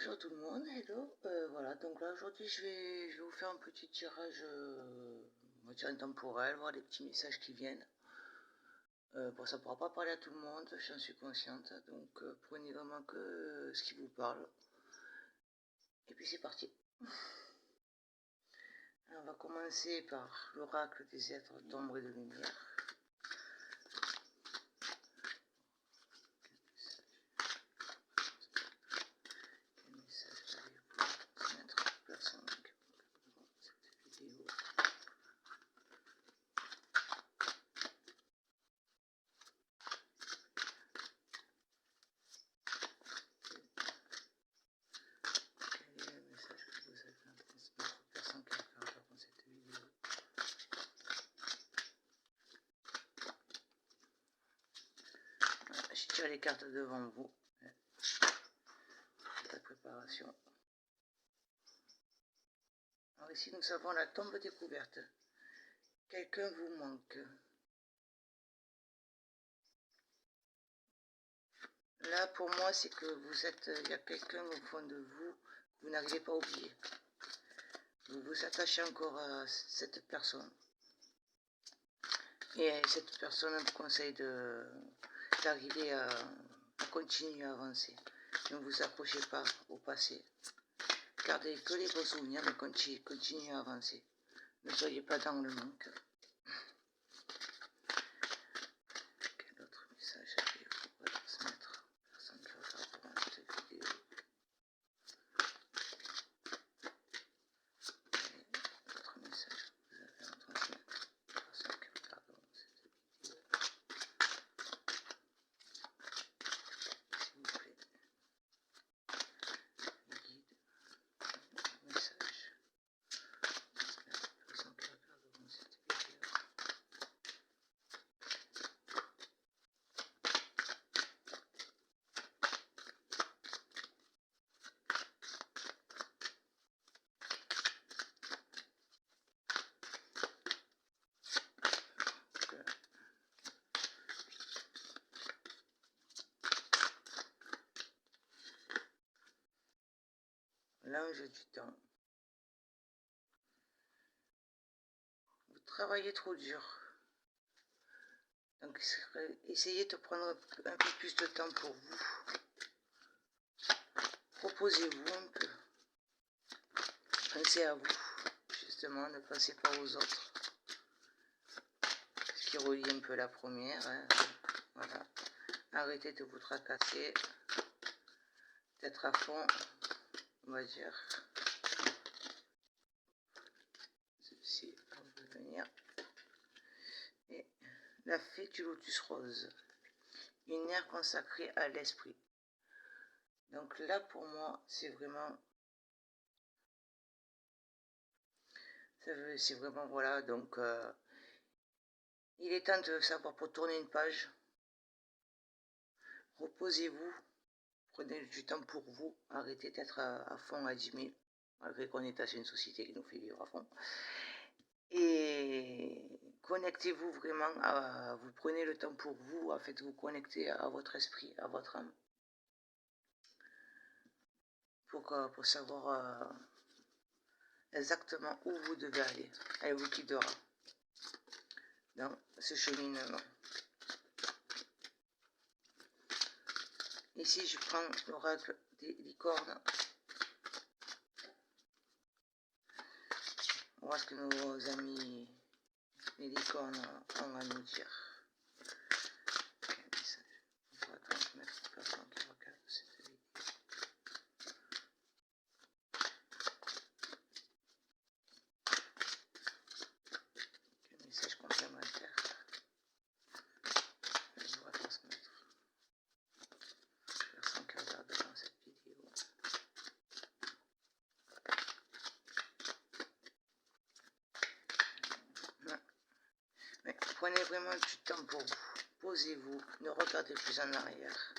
Bonjour tout le monde, hello. Voilà, donc là aujourd'hui je vais vous faire un petit tirage, on va dire intemporel, voir les petits messages qui viennent. Bon, ça ne pourra pas parler à tout le monde, j'en suis consciente, donc prenez vraiment que ce qui vous parle. Et puis c'est parti. Alors, on va commencer par l'oracle des êtres d'ombre et de lumière. Je tire les cartes devant vous. La préparation. Alors ici nous avons la tombe découverte. Quelqu'un vous manque. Là pour moi c'est que vous êtes, il y a quelqu'un au fond de vous que vous n'arrivez pas à oublier. Vous vous attachez encore à cette personne. Et cette personne vous conseille d'arriver à continuer à avancer. Ne vous accrochez pas au passé. Gardez que les bons souvenirs, mais continuez à avancer. Ne soyez pas dans le manque. Quel autre message avez-vous à transmettre? Personne qui regarde cette vidéo. Autre message que vous avez à transmettre? Personne qui regarde cette vidéo. S'il vous plaît. Guide. Message. Personne qui regarde cette vidéo. L'ange du temps. Vous travaillez trop dur. Donc essayez de prendre un peu plus de temps pour vous. Proposez-vous un peu. Pensez à vous. Justement, ne pensez pas aux autres. Ce qui relie un peu la première. Hein. Voilà. Arrêtez de vous tracasser. D'être à fond, on va dire. Ceci va venir. Et la fée du lotus rose. Une ère consacrée à l'esprit. Donc là, pour moi, c'est vraiment... C'est vraiment, voilà, donc... il est temps de savoir pour tourner une page. Reposez-vous. Prenez du temps pour vous. Arrêtez d'être à fond à 10 000. Malgré qu'on est dans une société qui nous fait vivre à fond. Et connectez-vous vraiment. Vous prenez le temps pour vous. Faites-vous connecter à votre esprit, à votre âme. Pour savoir exactement où vous devez aller. Elle vous guidera dans ce cheminement. Ici, je prends l'oracle des licornes. On voit ce que nos amis les licornes ont à nous dire. Quel message on va transmettre aux personnes qui regardent cette vidéo. Quel message complémentaire on va transmettre aux personnes qui regardent dans cette vidéo. Mais prenez vraiment du temps pour vous. Posez-vous, ne regardez plus en arrière.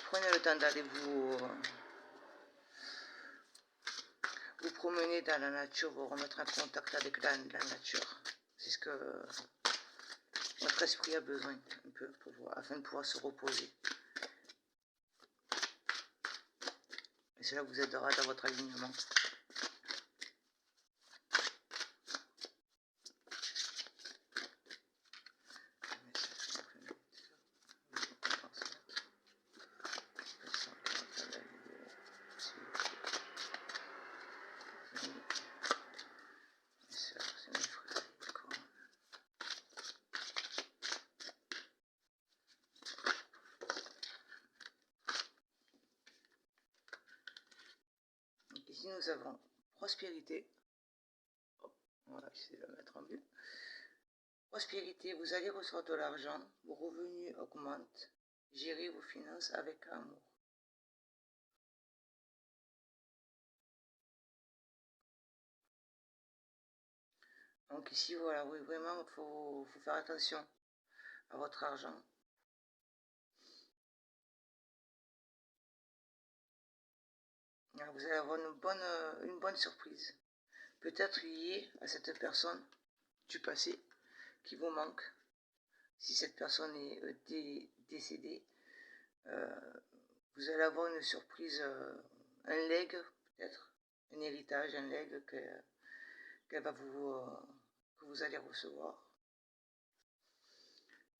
Prenez le temps d'aller vous promener dans la nature, vous remettre en contact avec la nature. C'est ce que votre votre esprit a besoin un peu afin de pouvoir se reposer. Et cela vous aidera dans votre alignement. Ici nous avons prospérité. On va essayer de la mettre en vue. Prospérité, vous allez recevoir de l'argent, vos revenus augmentent, gérez vos finances avec amour. Donc ici, voilà, oui, vraiment, il faut faire attention à votre argent. Vous allez avoir une bonne surprise. Peut-être liée à cette personne du passé qui vous manque. Si cette personne est décédée, vous allez avoir une surprise, un legs peut-être, un héritage, un legs que vous allez recevoir.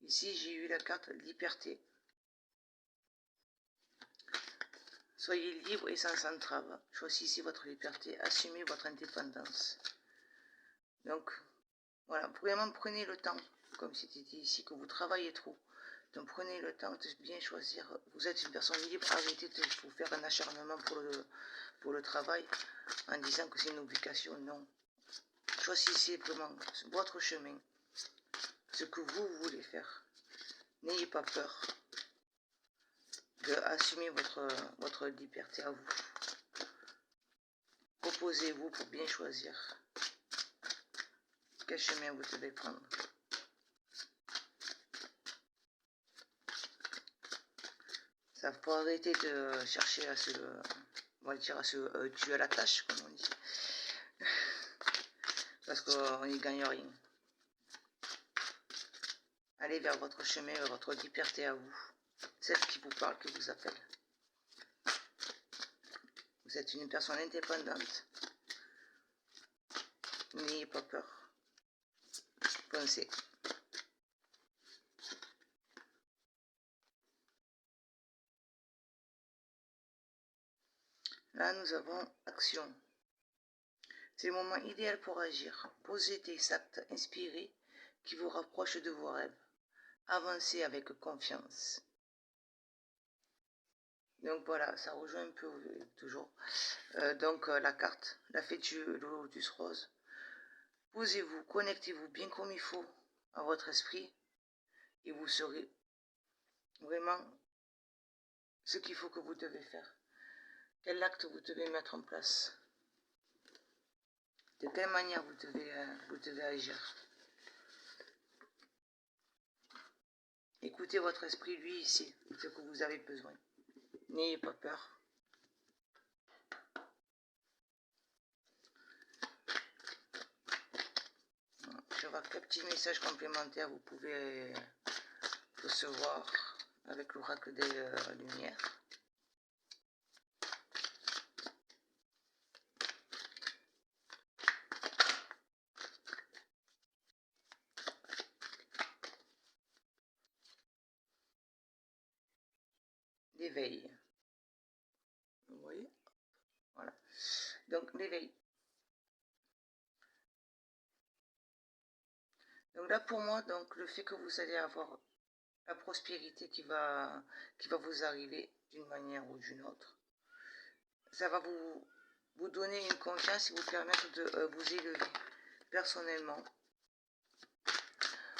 Ici, j'ai eu la carte liberté. Soyez libre et sans entrave. Choisissez votre liberté. Assumez votre indépendance. Donc, voilà, vraiment prenez le temps, comme c'était dit ici, que vous travaillez trop. Donc prenez le temps de bien choisir. Vous êtes une personne libre, arrêtez de vous faire un acharnement pour le travail en disant que c'est une obligation. Non. Choisissez simplement votre chemin, ce que vous voulez faire. N'ayez pas peur d'assumer votre liberté à vous. Proposez-vous pour bien choisir quel chemin vous devez prendre. Ça faut arrêter de chercher à se tuer à la tâche, comme on dit. Parce qu'on n'y gagne rien. Allez vers votre chemin, vers votre liberté à vous. Celle qui vous parle, qui vous appelle. Vous êtes une personne indépendante. N'ayez pas peur. Pensez. Là, nous avons action. C'est le moment idéal pour agir. Posez des actes inspirés qui vous rapprochent de vos rêves. Avancez avec confiance. Donc voilà, ça rejoint un peu toujours. La carte, la fée de lotus rose. Posez-vous, connectez-vous bien comme il faut à votre esprit et vous saurez vraiment ce qu'il faut que vous devez faire. Quel acte vous devez mettre en place. De quelle manière vous devez agir. Écoutez votre esprit, lui, ici, ce que vous avez besoin. N'ayez pas peur. Je vois quel petit message complémentaire vous pouvez recevoir avec l'oracle des lumières. L'éveil. Vous voyez? Voilà. Donc l'éveil. Donc là pour moi, donc le fait que vous allez avoir la prospérité qui va vous arriver d'une manière ou d'une autre, ça va vous donner une confiance et vous permettre de vous élever personnellement.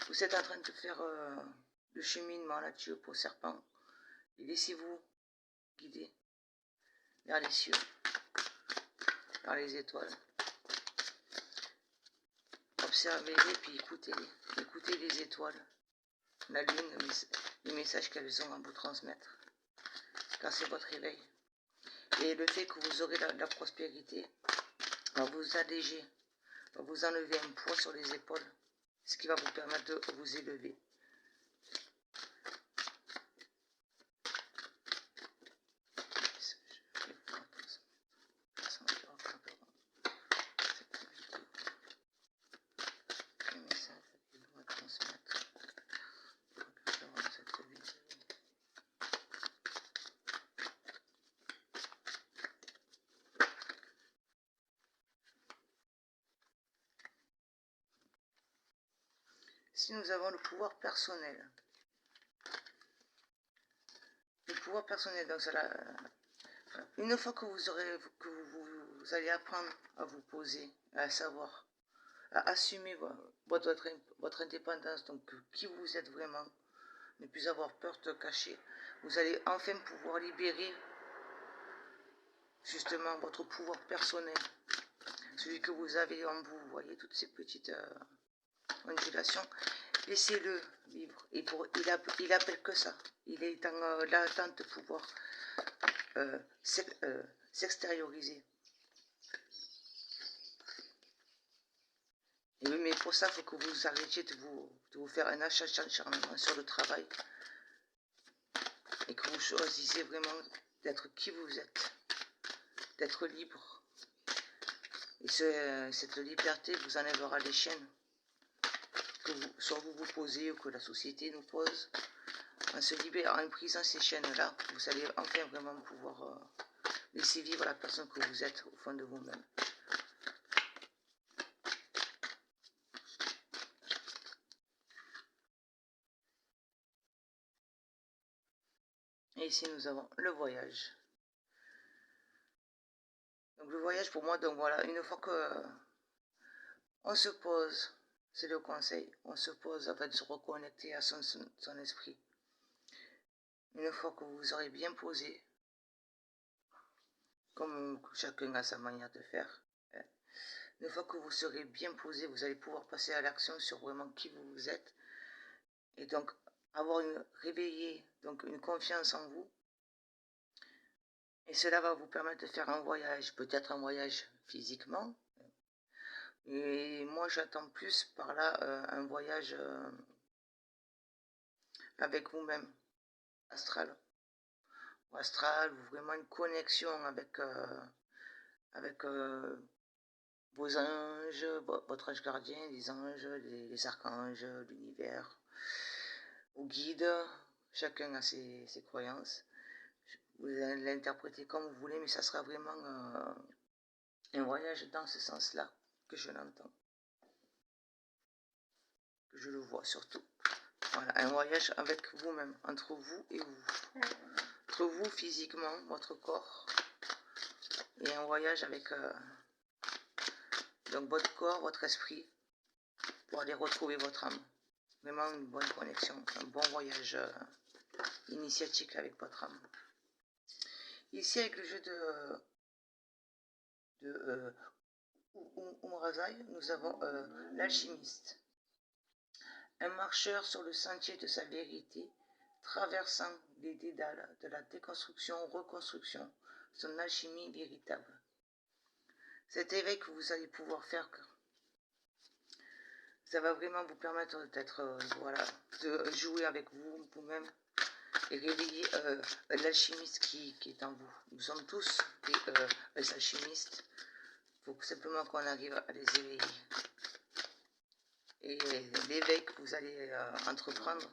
Vous êtes en train de faire le cheminement là-dessus pour serpent. Et laissez-vous guider vers les cieux, vers les étoiles. Observez-les puis écoutez-les. Écoutez les étoiles, la lune, les messages qu'elles ont à vous transmettre. Car c'est votre réveil. Et le fait que vous aurez la prospérité va vous alléger, va vous enlever un poids sur les épaules, ce qui va vous permettre de vous élever Ici, nous avons le pouvoir personnel. Le pouvoir personnel, donc cela, une fois que vous allez apprendre à vous poser, à savoir, à assumer votre indépendance, donc qui vous êtes vraiment, ne plus avoir peur de cacher, vous allez enfin pouvoir libérer justement votre pouvoir personnel, celui que vous avez en vous. Vous voyez toutes ces petites ondulations, laissez-le vivre. Et il appelle que ça. Il est dans l'attente de pouvoir s'extérioriser. Et oui, mais pour ça, il faut que vous arrêtiez de vous faire un acharnement sur le travail. Et que vous choisissez vraiment d'être qui vous êtes. D'être libre. Et cette liberté vous enlèvera les chaînes que soit vous posez ou que la société nous pose. En se libérant, en brisant ces chaînes-là, vous allez enfin vraiment pouvoir laisser vivre la personne que vous êtes au fond de vous-même. Et ici, nous avons le voyage. Donc le voyage pour moi, donc voilà, une fois que on se pose, c'est le conseil, on se pose afin de se reconnecter à son esprit. Une fois que vous aurez bien posé, comme chacun a sa manière de faire, une fois que vous serez bien posé, vous allez pouvoir passer à l'action sur vraiment qui vous êtes. Et donc avoir réveiller donc une confiance en vous. Et cela va vous permettre de faire un voyage, peut-être un voyage physiquement. Et moi j'attends plus par là un voyage avec vous-même, astral. Ou astral, ou vraiment une connexion avec vos anges, votre ange gardien, les anges, les archanges, l'univers, ou guides. Chacun a ses croyances. Vous allez l'interpréter comme vous voulez, mais ça sera vraiment un voyage dans ce sens-là que je l'entends, que je le vois surtout. Voilà, un voyage avec vous-même, entre vous et vous. Entre vous physiquement, votre corps, et un voyage avec donc votre corps, votre esprit, pour aller retrouver votre âme. Vraiment une bonne connexion, un bon voyage initiatique avec votre âme. Ici, avec le jeu de Umrazai, nous avons l'alchimiste. Un marcheur sur le sentier de sa vérité, traversant les dédales de la déconstruction-reconstruction, son alchimie véritable. Cet éveil que vous allez pouvoir faire, ça va vraiment vous permettre d'être, voilà, de jouer avec vous-même, et réveiller l'alchimiste qui est en vous. Nous sommes tous des alchimistes. Il faut simplement qu'on arrive à les éveiller. Et l'éveil que vous allez entreprendre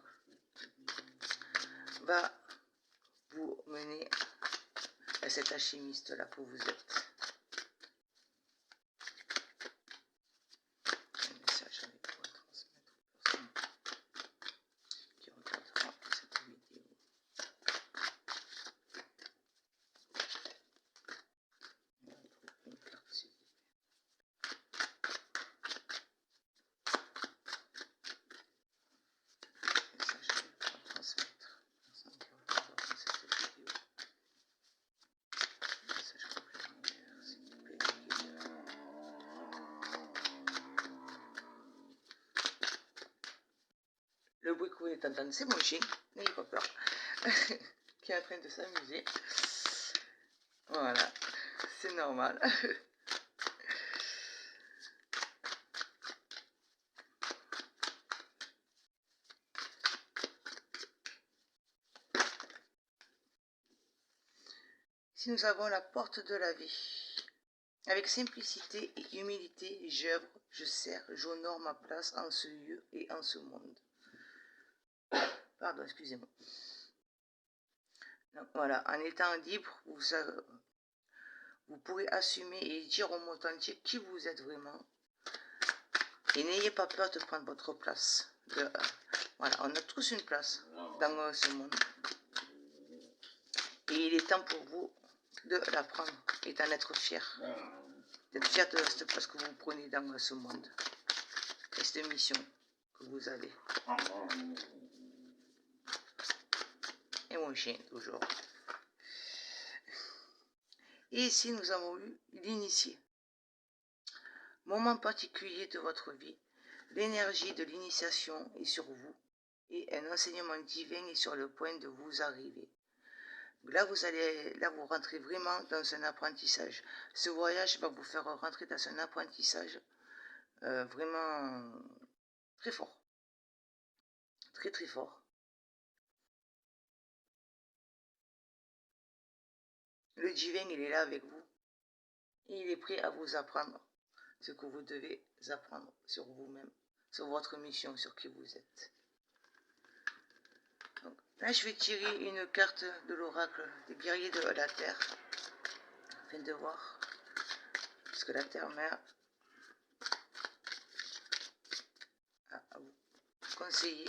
va vous mener à cet alchimiste-là que vous êtes. Un message avec vous à transmettre aux personnes qui regarderont cette vidéo. Une carte, s'il vous plaît. Message avec vous à transmettre aux personnes qui regarderont cette vidéo. Message complémentaire, s'il vous plaît. Le bruit que vous êtes entendre, c'est mon chien, n'ayez pas peur, qui est en train de s'amuser. Voilà, c'est normal. Si nous avons la porte de la vie, avec simplicité et humilité, j'œuvre, je sers, j'honore ma place en ce lieu et en ce monde. Pardon, excusez-moi. Donc voilà, en étant libre, vous pourrez assumer et dire au monde entier qui vous êtes vraiment. Et n'ayez pas peur de prendre votre place. Voilà, on a tous une place dans ce monde. Et il est temps pour vous de la prendre et d'en être fier. D'être fier de cette place que vous prenez dans ce monde. Et cette mission que vous avez. Et mon chien, toujours. Et ici, nous avons eu l'initié. Moment particulier de votre vie, l'énergie de l'initiation est sur vous et un enseignement divin est sur le point de vous arriver. Là, vous rentrez vraiment dans un apprentissage. Ce voyage va vous faire rentrer dans un apprentissage vraiment très fort. Très très fort. Le divin, il est là avec vous. Et il est prêt à vous apprendre ce que vous devez apprendre sur vous-même, sur votre mission, sur qui vous êtes. Donc, là, je vais tirer une carte de l'oracle des guerriers de la Terre, afin de voir ce que la Terre-Mère a à vous conseiller.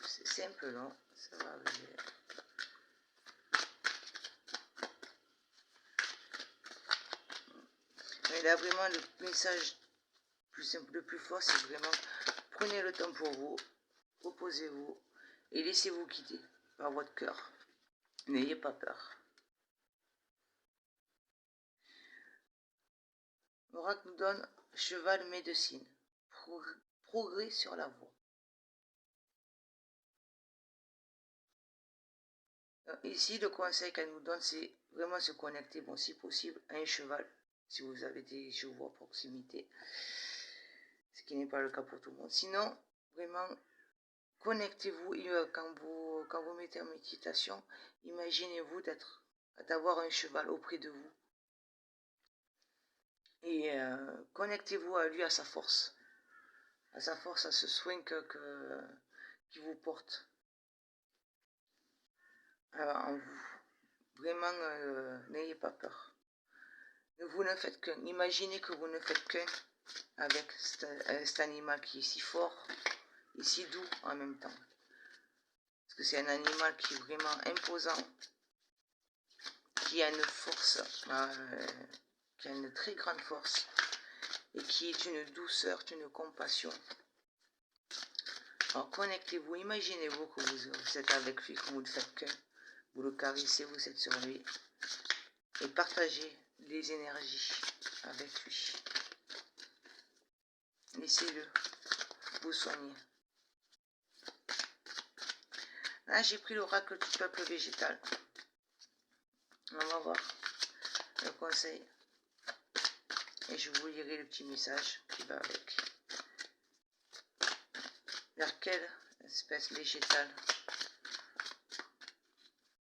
C'est simple, non? Ça va arriver. Mais là, vraiment, le message plus simple, le plus fort, c'est vraiment prenez le temps pour vous, reposez-vous et laissez-vous guider par votre cœur. N'ayez pas peur. L'oracle nous donne cheval médecine, progrès sur la voie. Ici, le conseil qu'elle nous donne, c'est vraiment se connecter, bon, si possible, à un cheval, si vous avez des chevaux à proximité, ce qui n'est pas le cas pour tout le monde. Sinon, vraiment, connectez-vous quand vous mettez en méditation, imaginez-vous d'avoir un cheval auprès de vous. Et connectez-vous à lui, à sa force, à ce soin qui vous porte en vous. Vraiment, n'ayez pas peur. Vous ne faites qu'un. Imaginez que vous ne faites qu'un avec cet animal qui est si fort et si doux en même temps. Parce que c'est un animal qui est vraiment imposant, qui a une force, qui a une très grande force et qui est une douceur, une compassion. Alors connectez-vous, imaginez-vous que vous êtes avec lui, que vous ne faites qu'un. Vous le caressez, vous êtes sur lui. Et partagez les énergies avec lui. Laissez-le vous soigner. Là, j'ai pris l'oracle du peuple végétal. On va voir le conseil. Et je vous lirai le petit message qui va avec. Vers quelle espèce végétale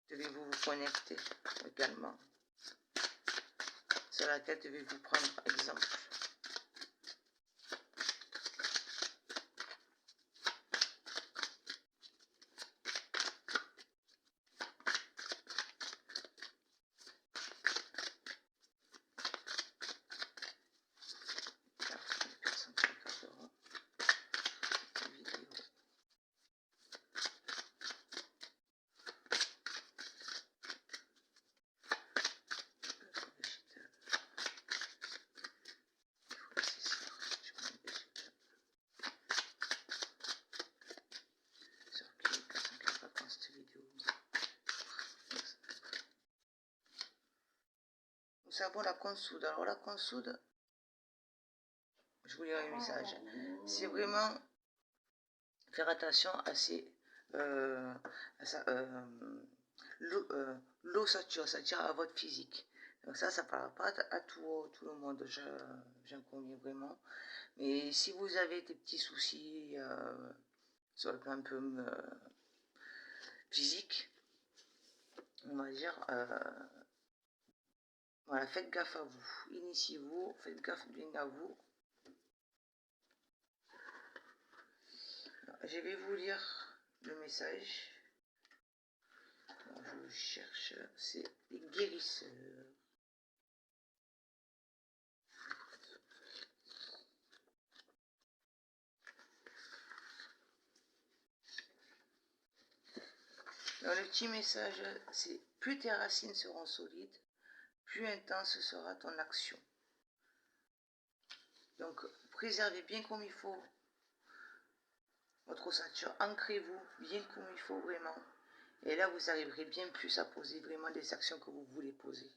devez-vous vous connecter également? Sur laquelle devez-vous prendre exemple? Nous savons la consoude. Alors la consoude, je vous lis un message. C'est vraiment faire attention à ces... l'ossature, c'est-à-dire à votre physique. Donc ça ne parlera pas à tout le monde, j'en conviens vraiment. Mais si vous avez des petits soucis sur le plan un peu physique, on va dire, voilà, faites gaffe à vous. Initiez-vous, faites gaffe bien à vous. Alors, je vais vous lire le message. Alors, je le cherche, c'est les guérisseurs. Alors, le petit message, c'est plus tes racines seront solides, plus intense sera ton action. Donc, préservez bien comme il faut votre ossature, ancrez-vous bien comme il faut vraiment. Et là, vous arriverez bien plus à poser vraiment des actions que vous voulez poser.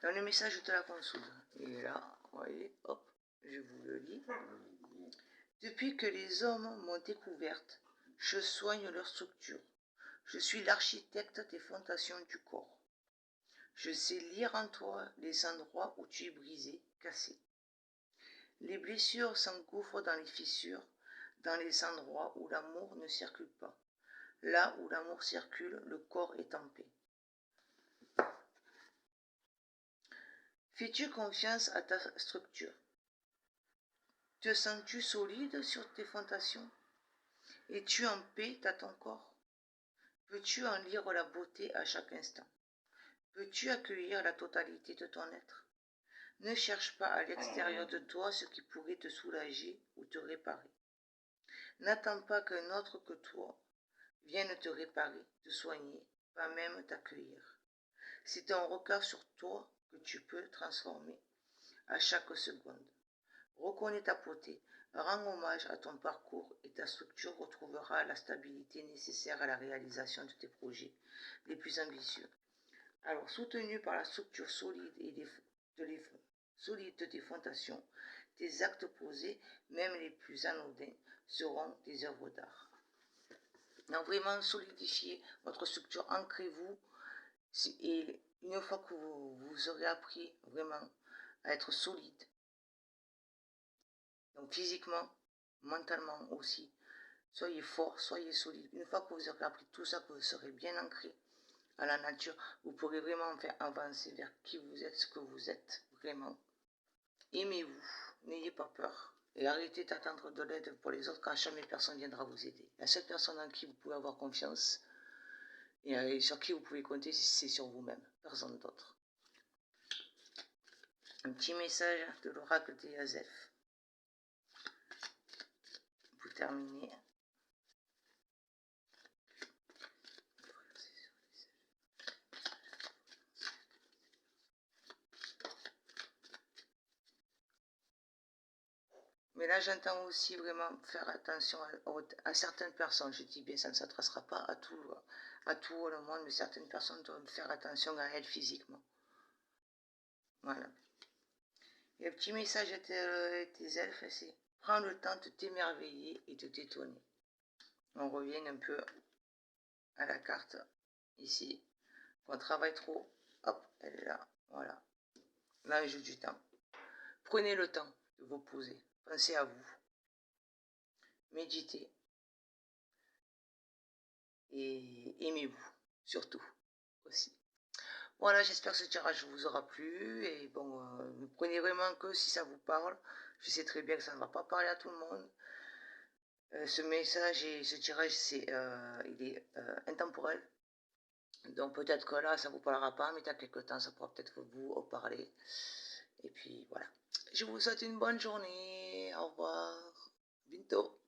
Dans le message de la console, et là, vous voyez, hop, je vous le lis. Depuis que les hommes m'ont découverte, je soigne leur structure. Je suis l'architecte des fondations du corps. Je sais lire en toi les endroits où tu es brisé, cassé. Les blessures s'engouffrent dans les fissures, dans les endroits où l'amour ne circule pas. Là où l'amour circule, le corps est en paix. Fais-tu confiance à ta structure? Te sens-tu solide sur tes fondations? Es-tu en paix dans ton corps? Peux-tu en lire la beauté à chaque instant? Peux-tu accueillir la totalité de ton être? Ne cherche pas à l'extérieur de toi ce qui pourrait te soulager ou te réparer. N'attends pas qu'un autre que toi vienne te réparer, te soigner, pas même t'accueillir. C'est un regard sur toi que tu peux transformer à chaque seconde. Reconnais ta beauté, rends hommage à ton parcours et ta structure retrouvera la stabilité nécessaire à la réalisation de tes projets les plus ambitieux. Alors, soutenu par la structure solide solide de tes fondations, tes actes posés, même les plus anodins, seront des œuvres d'art. Donc, vraiment solidifiez votre structure, ancrez-vous, et une fois que vous aurez appris vraiment à être solide, donc physiquement, mentalement aussi, soyez fort, soyez solide. Une fois que vous aurez appris tout ça, que vous serez bien ancré à la nature, vous pourrez vraiment faire avancer vers qui vous êtes, ce que vous êtes, vraiment. Aimez-vous, n'ayez pas peur. Et arrêtez d'attendre de l'aide pour les autres quand jamais personne viendra vous aider. La seule personne en qui vous pouvez avoir confiance et sur qui vous pouvez compter, c'est sur vous-même, personne d'autre. Un petit message de l'oracle de Yazef. Pour terminer. Mais là, j'entends aussi vraiment faire attention à certaines personnes. Je dis bien, ça ne s'adressera pas à tout le monde, mais certaines personnes doivent faire attention à elles physiquement. Voilà. Et le petit message à tes elfes, c'est prends le temps de t'émerveiller et de t'étonner. On revient un peu à la carte ici. On travaille trop, hop, elle est là. Voilà. L'enjeu du temps. Prenez le temps de vous poser. Pensez à vous. Méditez. Et aimez-vous, surtout, aussi. Voilà, j'espère que ce tirage vous aura plu. Et bon, ne prenez vraiment que si ça vous parle. Je sais très bien que ça ne va pas parler à tout le monde. Ce message et ce tirage, il est intemporel. Donc peut-être que là, ça ne vous parlera pas, mais dans quelques temps, ça pourra peut-être vous parler. Et puis voilà. Je vous souhaite une bonne journée. Au revoir. À bientôt.